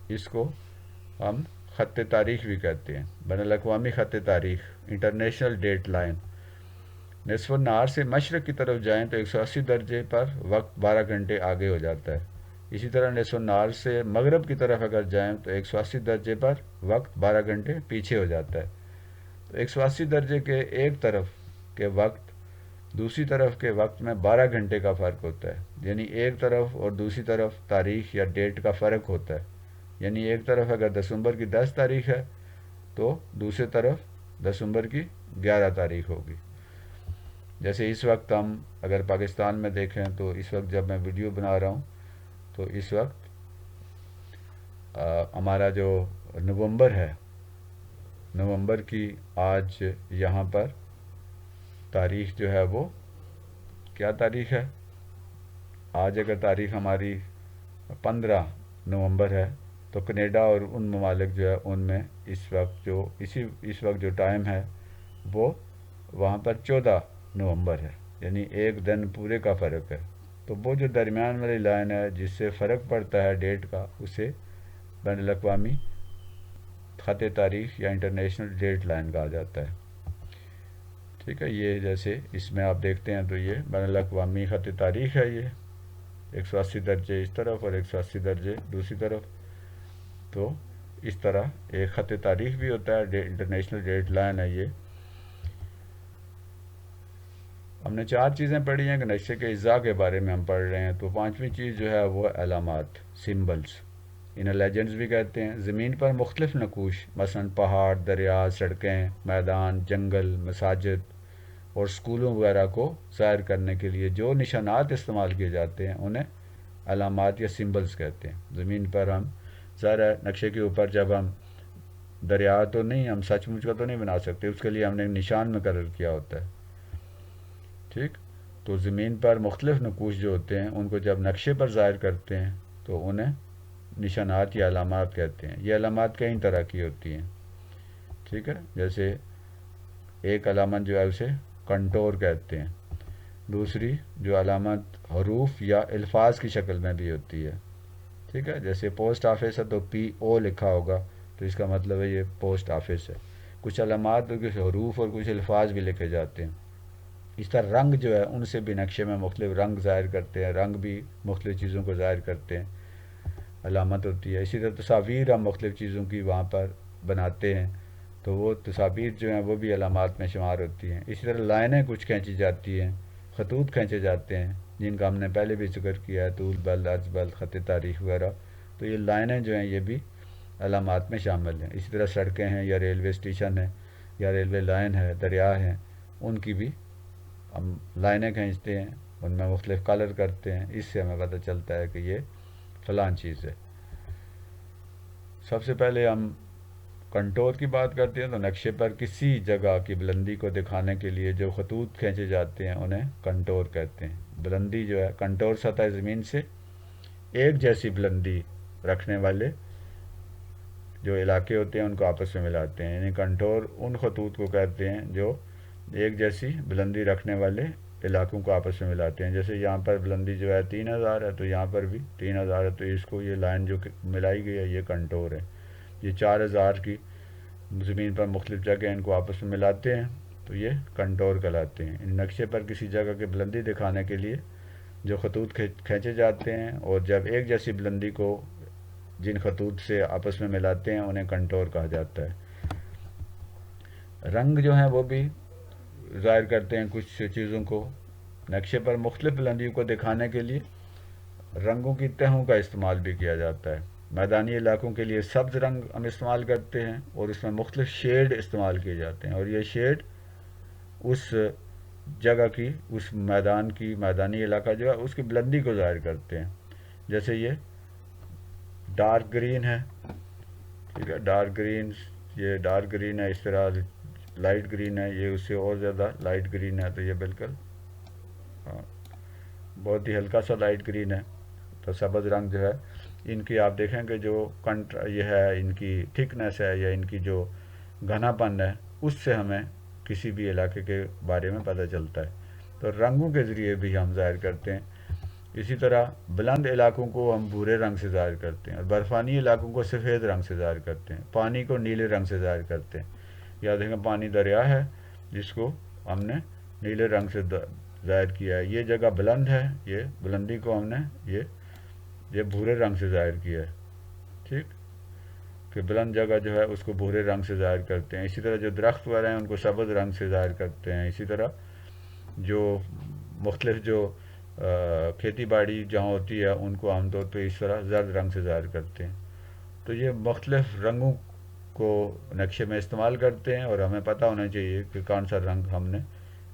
اس کو ہم خط تاریخ بھی کہتے ہیں. بین الاقوامی خط تاریخ انٹرنیشنل ڈیٹ لائن. نصف النہار سے مشرق کی طرف جائیں تو 180 درجے پر وقت 12 گھنٹے آگے ہو جاتا ہے. اسی طرح نصف النہار سے مغرب کی طرف اگر جائیں تو 180 درجے پر وقت 12 گھنٹے پیچھے ہو جاتا ہے. تو 180 درجے کے ایک طرف کے وقت دوسری طرف کے وقت میں 12 گھنٹے کا فرق ہوتا ہے. یعنی ایک طرف اور دوسری طرف تاریخ یا ڈیٹ کا فرق ہوتا ہے. یعنی ایک طرف اگر دسمبر کی 10 تاریخ ہے تو دوسری طرف دسمبر کی 11 تاریخ ہوگی. جیسے اس وقت ہم اگر پاکستان میں دیکھیں تو اس وقت جب میں ویڈیو بنا رہا ہوں تو اس وقت ہمارا جو نومبر ہے نومبر کی آج یہاں پر تاریخ جو ہے وہ کیا تاریخ ہے. آج اگر تاریخ ہماری 15 نومبر ہے تو کینیڈا اور ان ممالک جو ہے ان میں اس وقت جو ٹائم ہے وہ وہاں پر 14 نومبر ہے. یعنی ایک دن پورے کا فرق ہے. تو وہ جو درمیان والی لائن ہے جس سے فرق پڑتا ہے ڈیٹ کا اسے بین الاقوامی خط تاریخ یا انٹرنیشنل ڈیٹ لائن کہا جاتا ہے. ٹھیک ہے. یہ جیسے اس میں آپ دیکھتے ہیں تو یہ بین الاقوامی خط تاریخ ہے. یہ 180 درجے اس طرف اور 180 درجے دوسری طرف. تو اس طرح ایک خط تاریخ بھی ہوتا ہے. انٹرنیشنل ڈیٹ لائن ہے یہ. ہم نے 4 چیزیں پڑھی ہیں کہ نقشے کے اجزاء کے بارے میں ہم پڑھ رہے ہیں. تو 5ویں چیز جو ہے وہ علامات سمبلز. انہیں لیجنڈز بھی کہتے ہیں. زمین پر مختلف نقوش مثلا پہاڑ دریا سڑکیں میدان جنگل مساجد اور سکولوں وغیرہ کو ظاہر کرنے کے لیے جو نشانات استعمال کیے جاتے ہیں انہیں علامات یا سمبلز کہتے ہیں. زمین پر ہم ظاہر ہے نقشے کے اوپر جب ہم دریا تو نہیں ہم سچ مچ کا تو نہیں بنا سکتے. اس کے لیے ہم نے نشان مقرر کیا ہوتا ہے. ٹھیک. تو زمین پر مختلف نقوش جو ہوتے ہیں ان کو جب نقشے پر ظاہر کرتے ہیں تو انہیں نشانات یا علامات کہتے ہیں. یہ علامات کئی طرح کی ہوتی ہیں. ٹھیک ہے. جیسے ایک علامت جو ہے اسے کنٹور کہتے ہیں. دوسری جو علامت حروف یا الفاظ کی شکل میں بھی ہوتی ہے. ٹھیک ہے. جیسے پوسٹ آفس ہے تو PO لکھا ہوگا تو اس کا مطلب ہے یہ پوسٹ آفس ہے. کچھ علامات تو کچھ حروف اور کچھ الفاظ بھی لکھے جاتے ہیں. اس طرح رنگ جو ہے ان سے بھی نقشے میں مختلف رنگ ظاہر کرتے ہیں. رنگ بھی مختلف چیزوں کو ظاہر کرتے ہیں. علامت ہوتی ہے. اسی طرح تصاویر ہم مختلف چیزوں کی وہاں پر بناتے ہیں تو وہ تصاویر جو ہیں وہ بھی علامات میں شمار ہوتی ہیں. اسی طرح لائنیں کچھ کھینچی جاتی ہیں خطوط کھینچے جاتے ہیں جن کا ہم نے پہلے بھی ذکر کیا ہے طول بل عرض بل خط تاریخ وغیرہ. تو یہ لائنیں جو ہیں یہ بھی علامات میں شامل ہیں. اسی طرح سڑکیں ہیں یا ریلوے اسٹیشن ہے یا ریلوے لائن ہے دریا ہیں ان کی بھی ہم لائنیں کھینچتے ہیں ان میں مختلف کلر کرتے ہیں. اس سے ہمیں پتہ چلتا ہے کہ یہ فلان چیز ہے. سب سے پہلے ہم کنٹور کی بات کرتے ہیں تو نقشے پر کسی جگہ کی بلندی کو دکھانے کے لیے جو خطوط کھینچے جاتے ہیں انہیں کنٹور کہتے ہیں. بلندی جو ہے کنٹور سطح زمین سے ایک جیسی بلندی رکھنے والے جو علاقے ہوتے ہیں ان کو آپس میں ملاتے ہیں. یعنی کنٹور ان خطوط کو کہتے ہیں جو ایک جیسی بلندی رکھنے والے علاقوں کو آپس میں ملاتے ہیں. جیسے یہاں پر بلندی جو ہے 3000 ہے تو یہاں پر بھی 3000 ہے, تو اس کو یہ لائن جو ملائی گئی ہے یہ کنٹور ہے. یہ 4000 کی زمین پر مختلف جگہ ان کو آپس میں ملاتے ہیں تو یہ کنٹور کہلاتے ہیں. ان نقشے پر کسی جگہ کی بلندی دکھانے کے لیے جو خطوط کھینچے جاتے ہیں اور جب ایک جیسی بلندی کو جن خطوط سے آپس میں ملاتے ہیں انہیں کنٹور کہا جاتا ہے. رنگ جو ہیں وہ بھی ظاہر کرتے ہیں کچھ چیزوں کو. نقشے پر مختلف بلندیوں کو دکھانے کے لیے رنگوں کی تہوں کا استعمال بھی کیا جاتا ہے. میدانی علاقوں کے لیے سبز رنگ ہم استعمال کرتے ہیں اور اس میں مختلف شیڈ استعمال کیے جاتے ہیں, اور یہ شیڈ اس جگہ کی, اس میدان کی, میدانی علاقہ جو ہے اس کی بلندی کو ظاہر کرتے ہیں. جیسے یہ ڈارک گرین ہے, ٹھیک ہے, ڈارک گرین, یہ ڈارک گرین ہے. اس طرح لائٹ گرین ہے, یہ اس سے اور زیادہ لائٹ گرین ہے, تو یہ بالکل بہت ہی ہلکا سا لائٹ گرین ہے. تو سبز رنگ جو ہے ان کی آپ دیکھیں کہ جو یہ ہے ان کی تھکنیس ہے یا ان کی جو گھنا پن ہے اس سے ہمیں کسی بھی علاقے کے بارے میں پتہ چلتا ہے. تو رنگوں کے ذریعے بھی ہم ظاہر کرتے ہیں. اسی طرح بلند علاقوں کو ہم بھورے رنگ سے ظاہر کرتے ہیں اور برفانی علاقوں کو سفید رنگ سے ظاہر کرتے ہیں. پانی کو نیلے رنگ سے ظاہر کرتے ہیں. یا دیکھیں پانی دریا ہے جس کو ہم نے نیلے رنگ سے ظاہر کیا ہے. یہ جگہ بلند ہے, یہ بلندی کو ہم نے یہ بھورے رنگ سے ظاہر کیا ہے. ٹھیک, کہ بلند جگہ جو ہے اس کو بھورے رنگ سے ظاہر کرتے ہیں. اسی طرح جو درخت وغیرہ ہیں ان کو سبز رنگ سے ظاہر کرتے ہیں. اسی طرح جو مختلف جو کھیتی باڑی جہاں ہوتی ہے ان کو عام طور پہ اس طرح زرد رنگ سے ظاہر کرتے ہیں. تو یہ مختلف رنگوں کو نقشے میں استعمال کرتے ہیں اور ہمیں پتہ ہونا چاہیے کہ کون سا رنگ ہم نے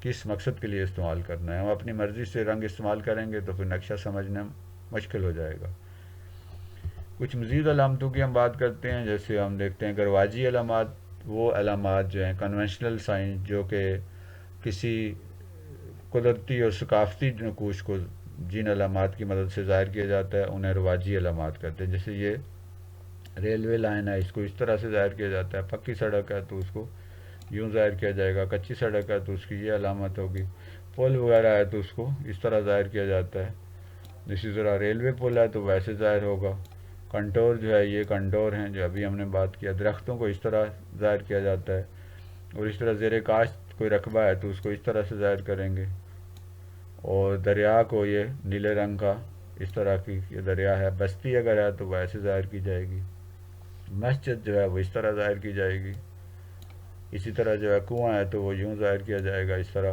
کس مقصد کے لیے استعمال کرنا ہے. ہم اپنی مرضی سے رنگ استعمال کریں گے تو پھر نقشہ سمجھنا مشکل ہو جائے گا. کچھ مزید علامتوں کی ہم بات کرتے ہیں. جیسے ہم دیکھتے ہیں کہ رواجی علامات وہ علامات جو ہیں کنونشنل سائن جو کہ کسی قدرتی اور ثقافتی نقوش کو جن علامات کی مدد سے ظاہر کیا جاتا ہے انہیں رواجی علامات کہتے ہیں. جیسے یہ ریلوے لائن ہے, اس کو اس طرح سے ظاہر کیا جاتا ہے. پکی سڑک ہے تو اس کو یوں ظاہر کیا جائے گا. کچی سڑک ہے تو اس کی یہ علامت ہوگی. پل وغیرہ ہے تو اس کو اس طرح ظاہر کیا جاتا ہے. اسی طرح ریلوے پل ہے تو ویسے ظاہر ہوگا. کنٹور جو ہے یہ کنٹور ہیں جو ابھی ہم نے بات کیا. درختوں کو اس طرح ظاہر کیا جاتا ہے. اور اس طرح زیر کاشت کوئی رقبہ ہے تو اس کو اس طرح سے ظاہر کریں گے. اور دریا کو یہ نیلے رنگ کا اس طرح کی یہ دریا ہے. بستی اگر ہے تو ویسے ظاہر کی جائے گی. مسجد جو ہے وہ اس طرح ظاہر کی جائے گی. اسی طرح جو ہے کنواں ہے تو وہ یوں ظاہر کیا جائے گا اس طرح.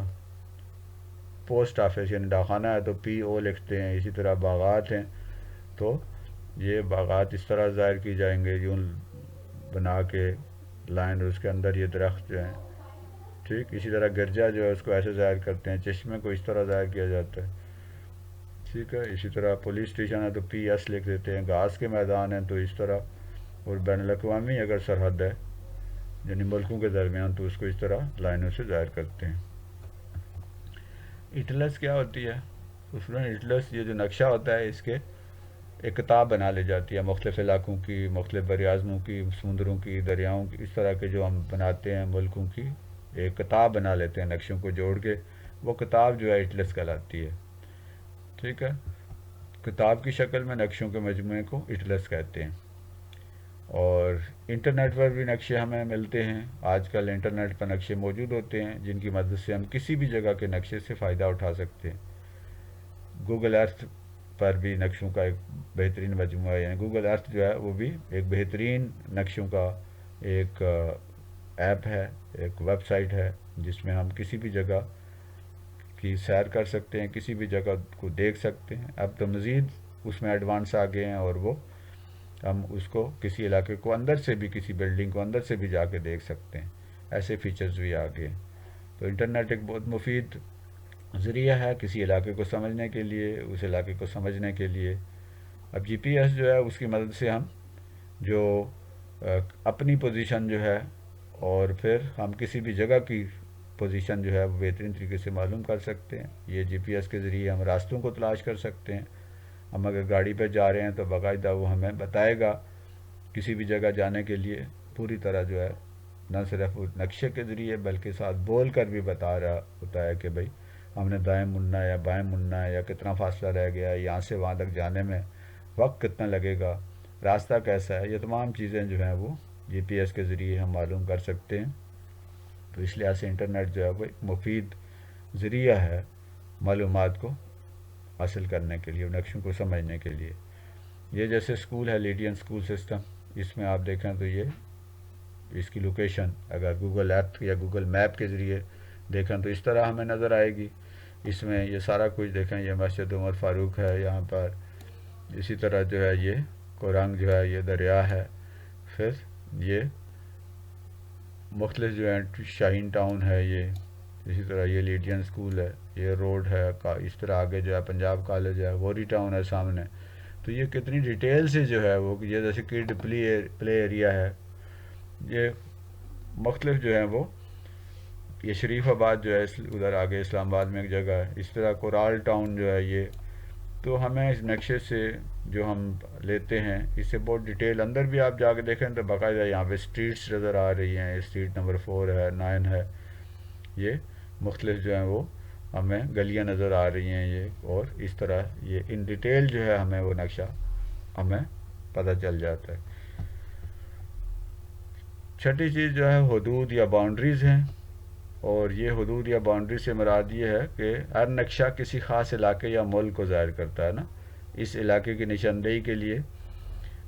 پوسٹ آفس یعنی ڈاکخانہ ہے تو پی او لکھتے ہیں. اسی طرح باغات ہیں تو یہ باغات اس طرح ظاہر کی جائیں گے یوں بنا کے لائن, اور اس کے اندر یہ درخت جو ہیں. ٹھیک, اسی طرح گرجا جو ہے اس کو ایسے ظاہر کرتے ہیں. چشمے کو اس طرح ظاہر کیا جاتا ہے. ٹھیک ہے, اسی طرح پولیس اسٹیشن ہے تو پی ایس لکھ دیتے ہیں. گھاس کے میدان ہیں تو اس طرح. اور بین الاقوامی اگر سرحد ہے یعنی ملکوں کے درمیان تو اس کو اس طرح لائنوں سے ظاہر کرتے ہیں. اٹلس کیا ہوتی ہے؟ اس میں اٹلس یہ جو نقشہ ہوتا ہے اس کے ایک کتاب بنا لی جاتی ہے مختلف علاقوں کی, مختلف بر اعظموں کی, سمندروں کی, دریاؤں کی, اس طرح کے جو ہم بناتے ہیں ملکوں کی ایک کتاب بنا لیتے ہیں نقشوں کو جوڑ کے. وہ کتاب جو ہے اٹلس کہلاتی ہے. ٹھیک ہے, کتاب کی شکل میں نقشوں کے مجموعے کو اٹلس کہتے ہیں. اور انٹرنیٹ پر بھی نقشے ہمیں ملتے ہیں. آج کل انٹرنیٹ پر نقشے موجود ہوتے ہیں جن کی مدد سے ہم کسی بھی جگہ کے نقشے سے فائدہ اٹھا سکتے ہیں. گوگل ارتھ پر بھی نقشوں کا ایک بہترین مجموعہ ہے. یعنی گوگل ارتھ جو ہے وہ بھی ایک بہترین نقشوں کا ایک ایپ ہے, ایک ویب سائٹ ہے جس میں ہم کسی بھی جگہ کی سیر کر سکتے ہیں, کسی بھی جگہ کو دیکھ سکتے ہیں. اب تو مزید اس میں ایڈوانس آ گئے ہیں اور وہ ہم اس کو کسی علاقے کو اندر سے بھی, کسی بلڈنگ کو اندر سے بھی جا کے دیکھ سکتے ہیں. ایسے فیچرز بھی آ گئے ہیں. تو انٹرنیٹ ایک بہت مفید ذریعہ ہے کسی علاقے کو سمجھنے کے لیے, اس علاقے کو سمجھنے کے لیے. اب جی پی ایس جو ہے اس کی مدد سے ہم جو اپنی پوزیشن جو ہے اور پھر ہم کسی بھی جگہ کی پوزیشن جو ہے وہ بہترین طریقے سے معلوم کر سکتے ہیں. یہ جی پی ایس کے ذریعے ہم راستوں کو تلاش کر سکتے ہیں. ہم اگر گاڑی پہ جا رہے ہیں تو باقاعدہ وہ ہمیں بتائے گا کسی بھی جگہ جانے کے لیے پوری طرح جو ہے نہ صرف نقشے کے ذریعے بلکہ ساتھ بول کر بھی بتا رہا ہوتا ہے کہ بھائی ہم نے دائیں مڑنا ہے یا بائیں مڑنا ہے، یا کتنا فاصلہ رہ گیا ہے، یہاں سے وہاں تک جانے میں وقت کتنا لگے گا، راستہ کیسا ہے، یہ تمام چیزیں جو ہیں وہ جی پی ایس کے ذریعے ہم معلوم کر سکتے ہیں۔ تو اس لحاظ سے انٹرنیٹ جو ہے وہ ایک مفید ذریعہ ہے معلومات کو حاصل کرنے کے لیے، نقشوں کو سمجھنے کے لیے۔ یہ جیسے اسکول ہے لیڈین اسکول سسٹم، اس میں آپ دیکھیں تو یہ اس کی لوکیشن اگر گوگل ایپ یا گوگل میپ کے ذریعے دیکھیں تو اس طرح ہمیں نظر آئے گی۔ اس میں یہ سارا کچھ دیکھیں، یہ مسجد عمر فاروق ہے یہاں پر، اسی طرح جو ہے یہ کورنگ جو ہے یہ دریا ہے، پھر یہ مختلف جو ہے شاہین ٹاؤن ہے، یہ اسی طرح یہ لیڈین اسکول ہے، یہ روڈ ہے، اس طرح آگے جو ہے پنجاب کالج ہے، ووری ٹاؤن ہے سامنے۔ تو یہ کتنی ڈیٹیل سے جو ہے وہ یہ جیسے کڈ پلے ایریا ہے، یہ مختلف جو ہیں وہ، یہ شریف آباد جو ہے ادھر آگے اسلام آباد میں ایک جگہ ہے، اس طرح کورال ٹاؤن جو ہے یہ۔ تو ہمیں اس نقشے سے جو ہم لیتے ہیں اس سے بہت ڈیٹیل اندر بھی آپ جا کے دیکھیں تو باقاعدہ یہاں پہ اسٹریٹس نظر آ رہی ہیں، اسٹریٹ نمبر 4 ہے، 9 ہے، یہ مختلف جو ہیں وہ ہمیں گلیاں نظر آ رہی ہیں یہ، اور اس طرح یہ ان ڈیٹیل جو ہے ہمیں وہ نقشہ ہمیں پتہ چل جاتا ہے۔ چھٹی چیز جو ہے حدود یا باؤنڈریز ہیں، اور یہ حدود یا باؤنڈری سے مراد یہ ہے کہ ہر نقشہ کسی خاص علاقے یا ملک کو ظاہر کرتا ہے نا۔ اس علاقے کی نشاندہی کے لیے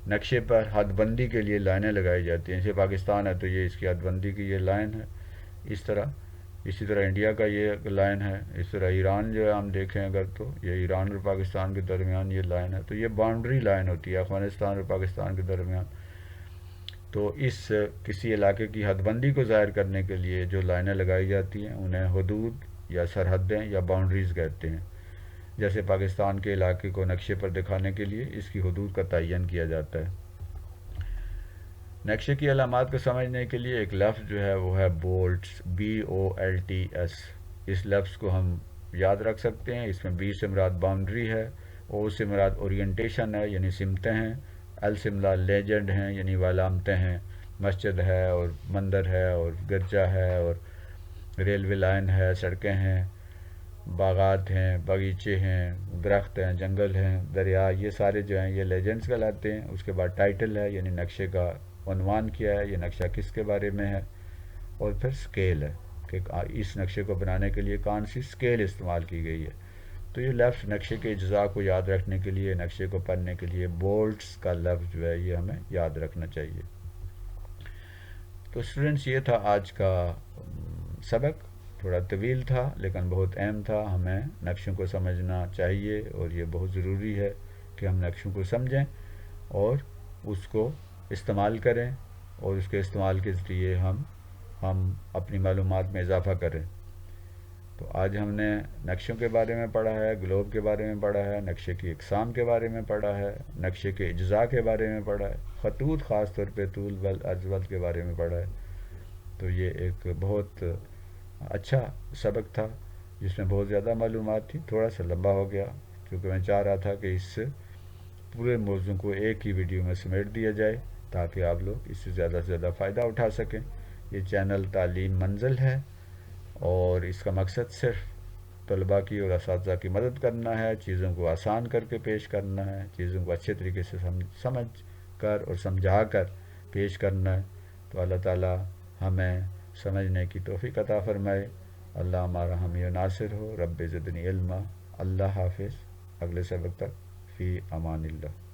نقشے پر حد بندی کے لیے لائنیں لگائی جاتی ہیں، جیسے پاکستان ہے تو یہ اس کی حد بندی کی یہ لائن ہے، اسی طرح انڈیا کا یہ لائن ہے، اس طرح ایران جو ہے ہم دیکھیں اگر تو یہ ایران اور پاکستان کے درمیان یہ لائن ہے، تو یہ باؤنڈری لائن ہوتی ہے افغانستان اور پاکستان کے درمیان۔ تو اس کسی علاقے کی حد بندی کو ظاہر کرنے کے لیے جو لائنیں لگائی جاتی ہیں انہیں حدود یا سرحدیں یا باؤنڈریز کہتے ہیں۔ جیسے پاکستان کے علاقے کو نقشے پر دکھانے کے لیے اس کی حدود کا تعین کیا جاتا ہے۔ نقشے کی علامات کو سمجھنے کے لیے ایک لفظ جو ہے وہ ہے بولٹس، BOLTS۔ اس لفظ کو ہم یاد رکھ سکتے ہیں، اس میں B سے مراد باؤنڈری ہے، O سے مراد اورینٹیشن ہے یعنی سمتیں ہیں، L سے مراد لیجنڈ ہیں یعنی علامتیں ہیں، مسجد ہے اور مندر ہے اور گرجا ہے اور ریلوے لائن ہے، سڑکیں ہیں، باغات ہیں، باغیچے ہیں، درخت ہیں، جنگل ہیں، دریا، یہ سارے جو ہیں یہ لیجنڈز کہلاتے ہیں۔ اس کے بعد ٹائٹل ہے یعنی نقشے کا عنوان کیا ہے، یہ نقشہ کس کے بارے میں ہے، اور پھر سکیل ہے کہ اس نقشے کو بنانے کے لیے کون سی سکیل استعمال کی گئی ہے۔ تو یہ لفظ نقشے کے اجزاء کو یاد رکھنے کے لیے، نقشے کو پڑھنے کے لیے بولٹس کا لفظ جو ہے یہ ہمیں یاد رکھنا چاہیے۔ تو اسٹوڈنٹس یہ تھا آج کا سبق، تھوڑا طویل تھا لیکن بہت اہم تھا۔ ہمیں نقشوں کو سمجھنا چاہیے اور یہ بہت ضروری ہے کہ ہم نقشوں کو سمجھیں اور اس کو استعمال کریں، اور اس کے استعمال کے ذریعے ہم اپنی معلومات میں اضافہ کریں۔ تو آج ہم نے نقشوں کے بارے میں پڑھا ہے، گلوب کے بارے میں پڑھا ہے، نقشے کی اقسام کے بارے میں پڑھا ہے، نقشے کے اجزاء کے بارے میں پڑھا ہے، خطوط خاص طور پہ طول بل عرض بل کے بارے میں پڑھا ہے۔ تو یہ ایک بہت اچھا سبق تھا جس میں بہت زیادہ معلومات تھی، تھوڑا سا لمبا ہو گیا کیونکہ میں چاہ رہا تھا کہ اس سے پورے موضوع کو ایک ہی ویڈیو میں سمیٹ دیا جائے تاکہ آپ لوگ اس سے زیادہ فائدہ اٹھا سکیں۔ یہ چینل تعلیم منزل ہے اور اس کا مقصد صرف طلباء کی اور اساتذہ کی مدد کرنا ہے، چیزوں کو آسان کر کے پیش کرنا ہے، چیزوں کو اچھے طریقے سے سمجھ کر اور سمجھا کر پیش کرنا ہے۔ تو اللہ تعالی ہمیں سمجھنے کی توفیق عطا فرمائے۔ اللہ ہمارا حامی و ناصر ہو۔ رب زدنی علما۔ اللہ حافظ، اگلے سبق تک فی امان اللہ۔